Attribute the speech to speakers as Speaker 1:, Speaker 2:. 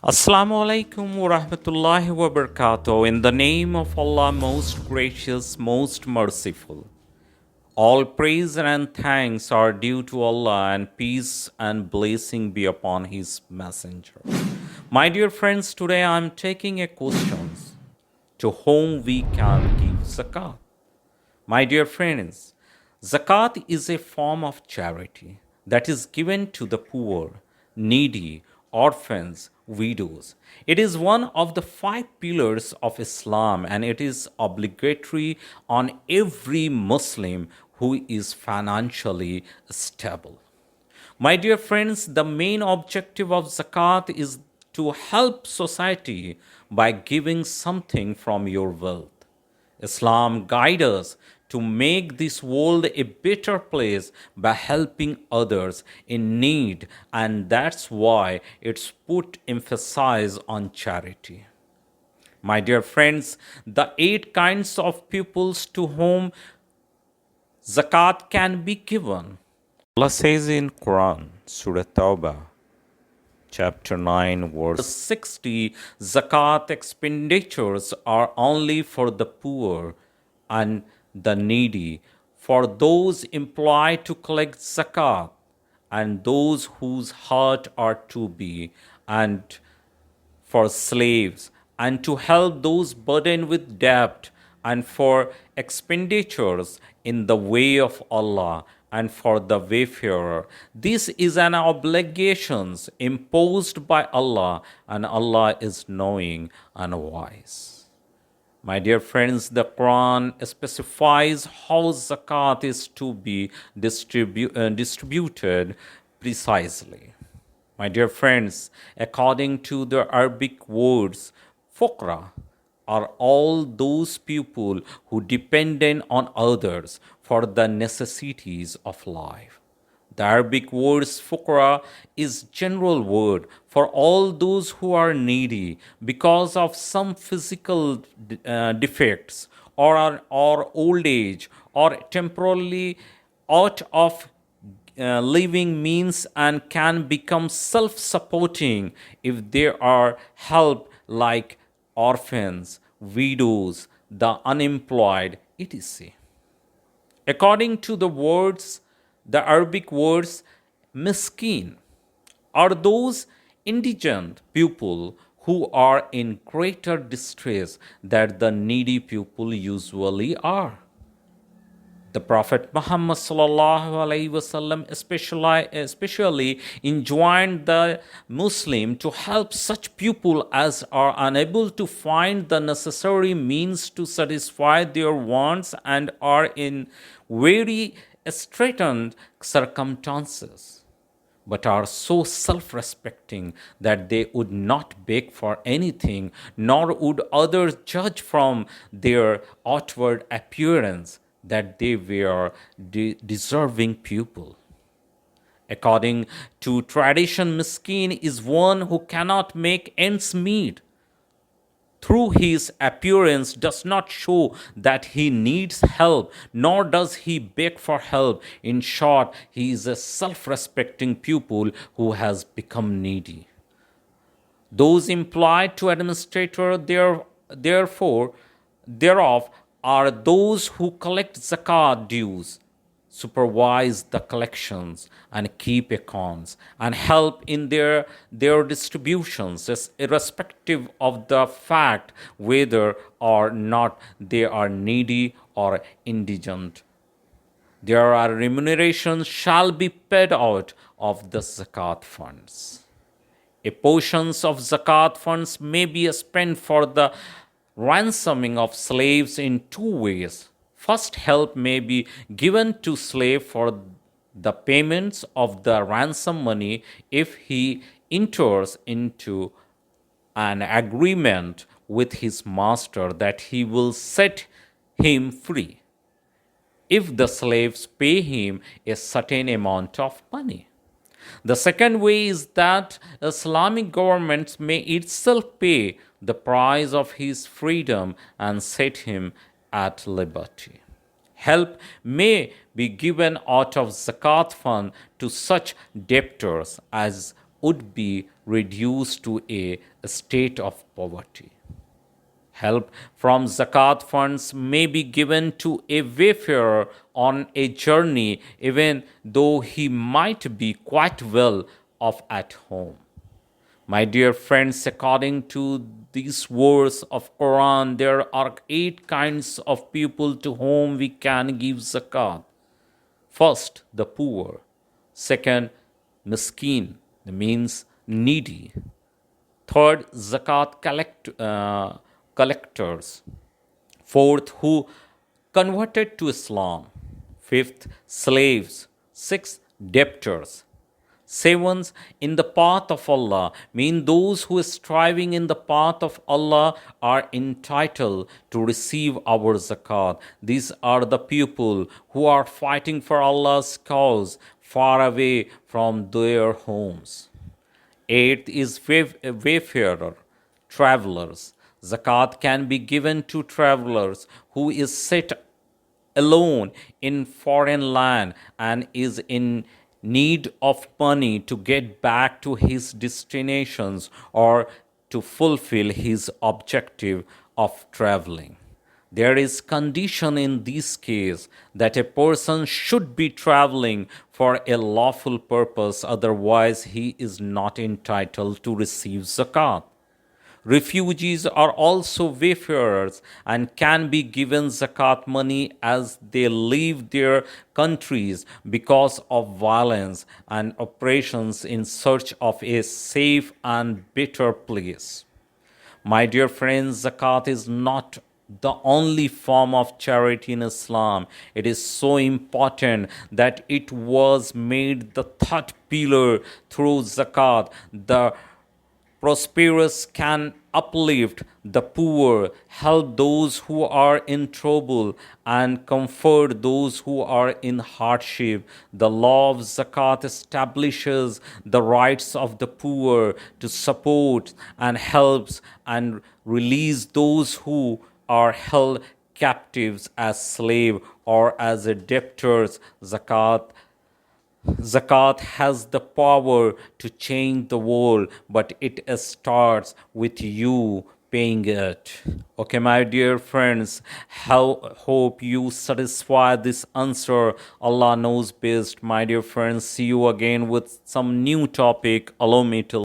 Speaker 1: Assalamu alaikum wa rahmatullahi wa barakatuh. In the name of Allah, most gracious, most merciful. All praise and thanks are due to Allah, and peace and blessing be upon His messenger. My dear friends, today I am taking a question to whom we can give zakat. My dear friends, zakat is a form of charity that is given to the poor, needy, orphans, widows. It is one of the five pillars of Islam and it is obligatory on every Muslim who is financially stable. My dear friends, the main objective of zakat is to help society by giving something from your wealth. Islam guides us to make this world a better place by helping others in need, and that's why it's put emphasis on charity. My dear friends, the eight kinds of peoples to whom zakat can be given. Allah says in Quran, Surah Tawbah, chapter 9, verse 60, zakat expenditures are only for the poor and the needy, for those employed to collect zakat, and those whose heart are to be, and for slaves, and to help those burdened with debt, and for expenditures in the way of Allah, and for the wayfarer. This is an obligation imposed by Allah, and Allah is knowing and wise. My dear friends, the Quran specifies how zakat is to be distributed precisely. My dear friends, according to the Arabic words, fuqra are all those people who depend on others for the necessities of life. The Arabic word fuqra is general word for all those who are needy because of some physical defects or old age or temporarily out of living means and can become self-supporting if there are help like orphans, widows, the unemployed, etc. According to the words, the Arabic words miskin are those indigent people who are in greater distress than the needy people usually are. The Prophet Muhammad sallallahu alaihi wasallam especially enjoined the Muslim to help such people as are unable to find the necessary means to satisfy their wants and are in very straitened circumstances, but are so self respecting that they would not beg for anything, nor would others judge from their outward appearance that they were deserving people. According to tradition, miskin is one who cannot make ends meet. Through his appearance does not show that he needs help, nor does he beg for help. In short, he is a self-respecting pupil who has become needy. Those employed to administrator therefore thereof are those who collect zakat dues, supervise the collections, and keep accounts, and help in their distributions, irrespective of the fact whether or not they are needy or indigent. Their remunerations shall be paid out of the zakat funds. A portion of zakat funds may be spent for the ransoming of slaves in two ways. First, help may be given to slave for the payments of the ransom money if he enters into an agreement with his master that he will set him free if the slaves pay him a certain amount of money. The second way is that Islamic governments may itself pay the price of his freedom and set him at liberty. Help may be given out of zakat fund to such debtors as would be reduced to a state of poverty. Help from zakat funds may be given to a wayfarer on a journey, even though he might be quite well off at home. My dear friends, according to these words of Quran, there are 8 kinds of people to whom we can give zakat. First, the poor. Second, miskin, means needy. Third, collectors. Fourth, who converted to Islam. Fifth, slaves. Sixth, debtors. Seventh, in the path of Allah, mean those who are striving in the path of Allah are entitled to receive our zakat. These are the people who are fighting for Allah's cause far away from their homes. Eighth is wayfarer, travelers. Zakat can be given to travelers who is set alone in foreign land and is in need of money to get back to his destinations or to fulfill his objective of traveling. There is condition in this case that a person should be traveling for a lawful purpose, otherwise he is not entitled to receive zakat. Refugees are also wayfarers and can be given zakat money as they leave their countries because of violence and oppressions in search of a safe and better place. My dear friends, zakat is not the only form of charity in Islam. It is so important that it was made the third pillar through zakat. The prosperous can uplift the poor, help those who are in trouble, and comfort those who are in hardship. The law of zakat establishes the rights of the poor to support and helps and release those who are held captives as slave or as a debtors. Zakat has the power to change the world, but it starts with you paying it. Okay, my dear friends, hope you satisfy this answer. Allah knows best, my dear friends. See you again with some new topic. Allow me to